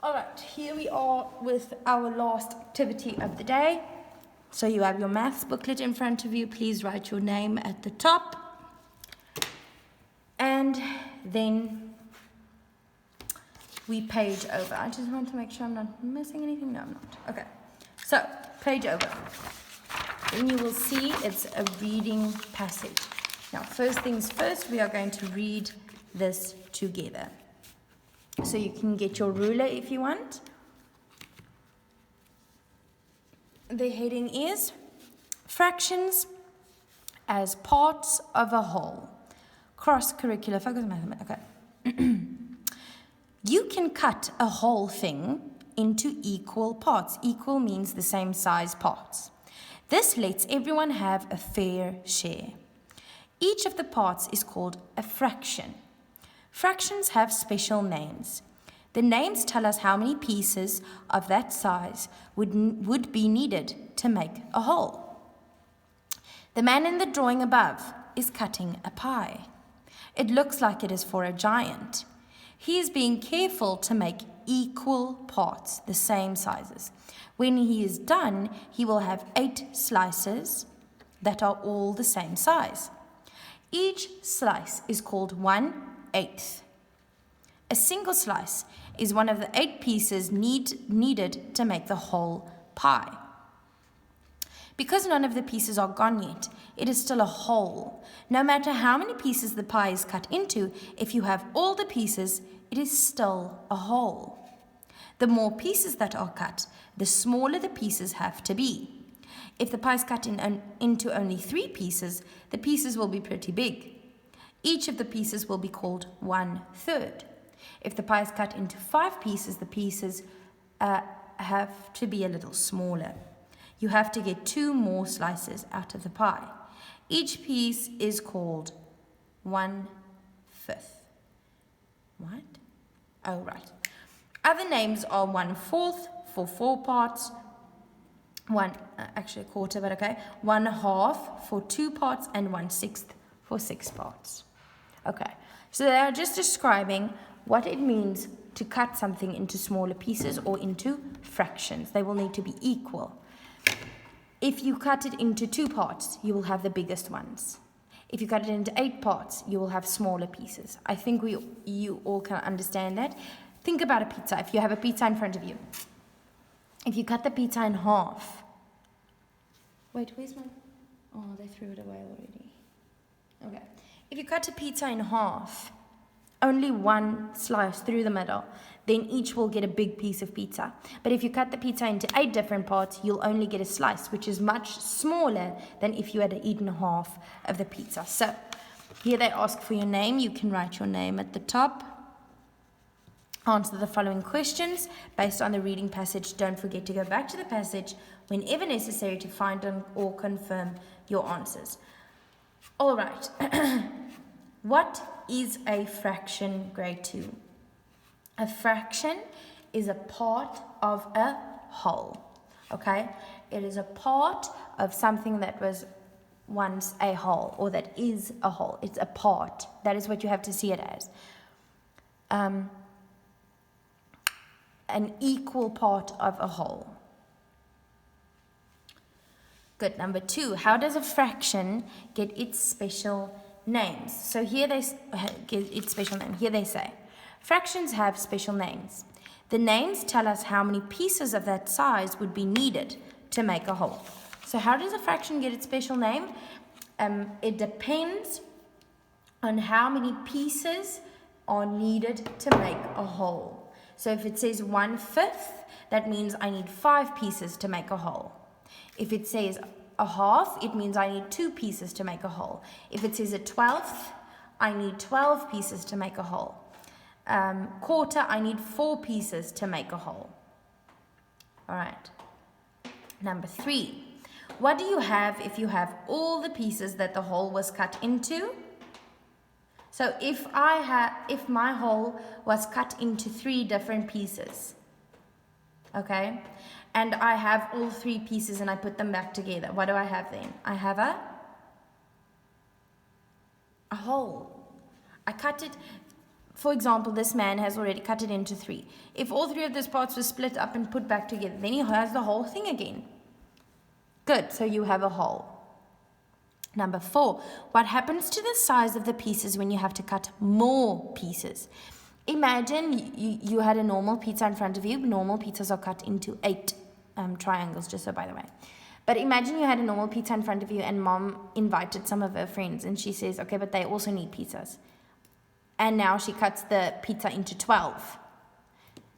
Alright, here we are with our last activity of the day. So you have your maths booklet in front of you. Please write your name at the top. And then we page over. I just want to make sure I'm not missing anything. No, I'm not. Okay. So, page over. Then you will see it's a reading passage. Now, first things first, we are going to read this together. So you can get your ruler if you want. The heading is Fractions as Parts of a Whole. Cross-curricular focus mathematics. Okay. You can cut a whole thing into equal parts. Equal means the same size parts. This lets everyone have a fair share. Each of the parts is called a fraction. Fractions have special names. The names tell us how many pieces of that size would be needed to make a whole. The man in the drawing above is cutting a pie. It looks like it is for a giant. He is being careful to make equal parts, the same sizes. When he is done, he will have 8 slices that are all the same size. Each slice is called 1/8. A single slice is one of the 8 pieces needed to make the whole pie. Because none of the pieces are gone yet, it is still a whole. No matter how many pieces the pie is cut into, if you have all the pieces, it is still a whole. The more pieces that are cut, the smaller the pieces have to be. If the pie is cut into only 3 pieces, the pieces will be pretty big. Each of the pieces will be called 1/3. If the pie is cut into 5 pieces, the pieces have to be a little smaller. You have to get 2 more slices out of the pie. Each piece is called 1/5. What? Oh, right. Other names are 1/4 for 4 parts, actually a quarter, but okay, 1/2 for 2 parts, and 1/6 for 6 parts. Okay, so they are just describing what it means to cut something into smaller pieces or into fractions. They will need to be equal. If you cut it into 2 parts, you will have the biggest ones. If you cut it into 8 parts, you will have smaller pieces. I think you all can understand that. Think about a pizza. If you have a pizza in front of you, if you cut the pizza in half. Wait, where's my... Oh, they threw it away already. Okay. If you cut a pizza in half, only 1 slice through the middle, then each will get a big piece of pizza. But if you cut the pizza into 8 different parts, you'll only get a slice, which is much smaller than if you had eaten half of the pizza. So here they ask for your name. You can write your name at the top. Answer the following questions based on the reading passage. Don't forget to go back to the passage whenever necessary to find or confirm your answers. All right. What is a fraction, grade 2? A fraction is a part of a whole, okay? It is a part of something that was once a whole, or that is a whole. It's a part. That is what you have to see it as. An equal part of a whole. Good. Number 2, how does a fraction get its special names? So here they get its special name. Here they say, fractions have special names. The names tell us how many pieces of that size would be needed to make a whole. So how does a fraction get its special name? It depends on how many pieces are needed to make a whole. So if it says 1/5, that means I need 5 pieces to make a whole. If it says a half, it means I need 2 pieces to make a whole. If it says a 1/12, I need 12 pieces to make a whole. Quarter, I need 4 pieces to make a whole. All right. Number 3, what do you have if you have all the pieces that the whole was cut into? So if my whole was cut into 3 different pieces, okay, and I have all 3 pieces and I put them back together, what do I have then? I have a whole. I cut it, for example, this man has already cut it into 3. If all 3 of those parts were split up and put back together, then he has the whole thing again. Good, so you have a whole. Number 4, what happens to the size of the pieces when you have to cut more pieces? Imagine you had a normal pizza in front of you. Normal pizzas are cut into 8 triangles, just so by the way. But imagine you had a normal pizza in front of you and mom invited some of her friends and she says, okay, but they also need pizzas. And now she cuts the pizza into 12.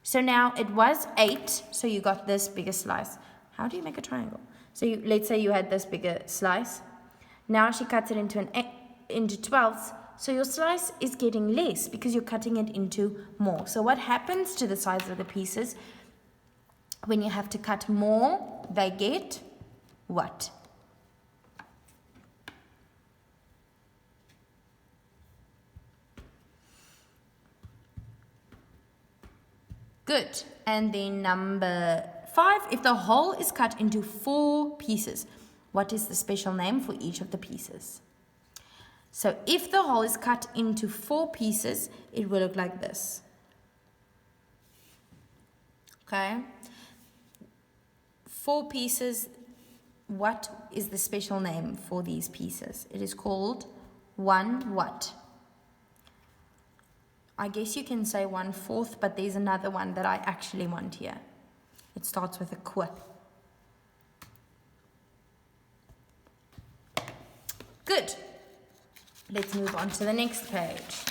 So now it was 8, so you got this bigger slice. How do you make a triangle? So let's say you had this bigger slice. Now she cuts it into 12s. So your slice is getting less because you're cutting it into more. So what happens to the size of the pieces when you have to cut more? They get what? Good. And then number 5, if the whole is cut into 4 pieces, what is the special name for each of the pieces? So if the whole is cut into 4 pieces, it will look like this. Okay? 4 pieces, what is the special name for these pieces? It is called 1 what? I guess you can say 1/4, but there's another one that I actually want here. It starts with a qu. Good. Let's move on to the next page.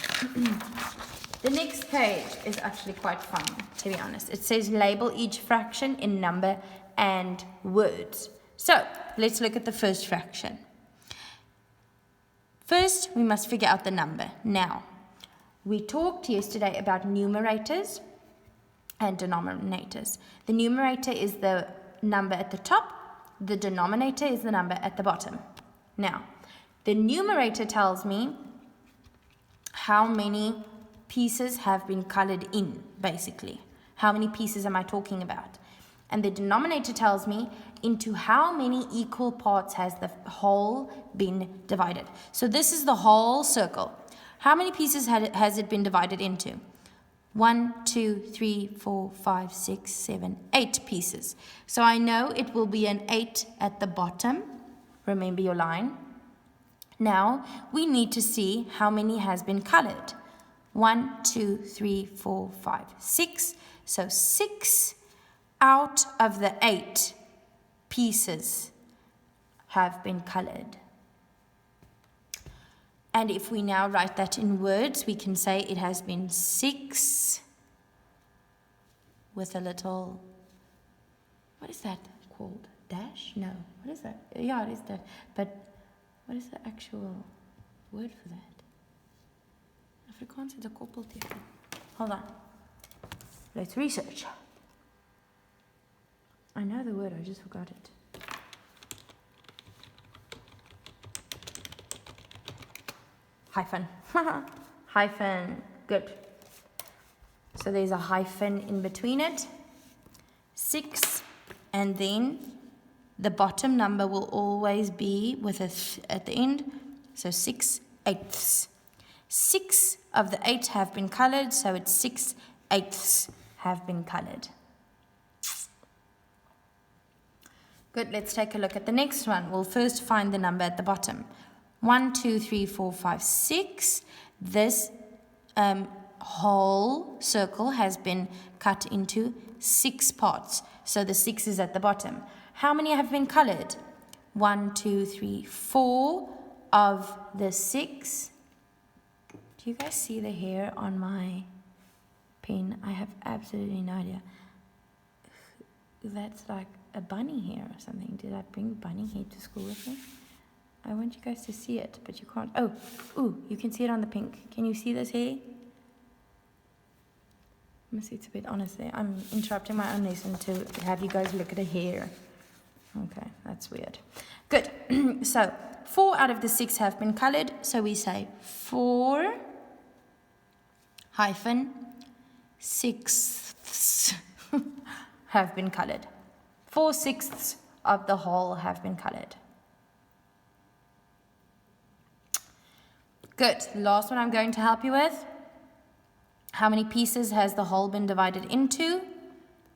The next page is actually quite fun, to be honest. It says label each fraction in number and words. So let's look at the first fraction. First, we must figure out the number. Now, we talked yesterday about numerators and denominators. The numerator is the number at the top. The denominator is the number at the bottom. Now, the numerator tells me how many pieces have been colored in, basically. How many pieces am I talking about? And the denominator tells me into how many equal parts has the whole been divided. So this is the whole circle. How many pieces has it been divided into? 1, 2, 3, 4, 5, 6, 7, 8 pieces. So I know it will be an 8 at the bottom. Remember your line. Now we need to see how many has been colored. 1, 2, 3, 4, 5, 6. So 6 out of the 8 pieces have been colored. And if we now write that in words, we can say it has been 6 with a little, what is that called? Dash? No. What is that? Yeah, it is that. But what is the actual word for that? Afrikaans is a koppelteken. Hold on. Let's research. I know the word, I just forgot it. Hyphen. Hyphen. Good. So there's a hyphen in between it. 6. And then the bottom number will always be with a at the end. So 6/8. 6 of the 8 have been colored. So it's 6/8 have been colored. Good. Let's take a look at the next one. We'll first find the number at the bottom. 1, 2, 3, 4, 5, 6. This whole circle has been cut into 6 parts. So the 6 is at the bottom. How many have been colored? 1, 2, 3, 4 of the 6. Do you guys see the hair on my pen? I have absolutely no idea. That's like a bunny hair or something. Did I bring bunny hair to school with me? I want you guys to see it, but you can't. Oh, ooh, you can see it on the pink. Can you see this hair? Let me see, it's a bit honest there. I'm interrupting my own lesson to have you guys look at a hair. Okay, that's weird. Good. So 4 out of the 6 have been colored. So we say 4 hyphen 6ths have been colored. 4/6 of the whole have been colored. Good. Last one I'm going to help you with. How many pieces has the whole been divided into?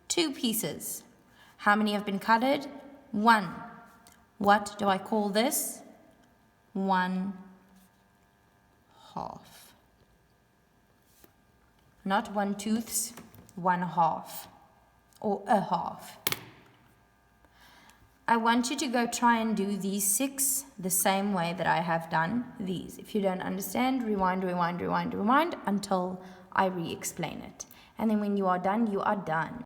2 pieces. How many have been cutted? 1. What do I call this? 1/2. Not 1/2, 1/2, or a half. I want you to go try and do these 6 the same way that I have done these. If you don't understand, rewind until I re-explain it. And then when you are done, you are done.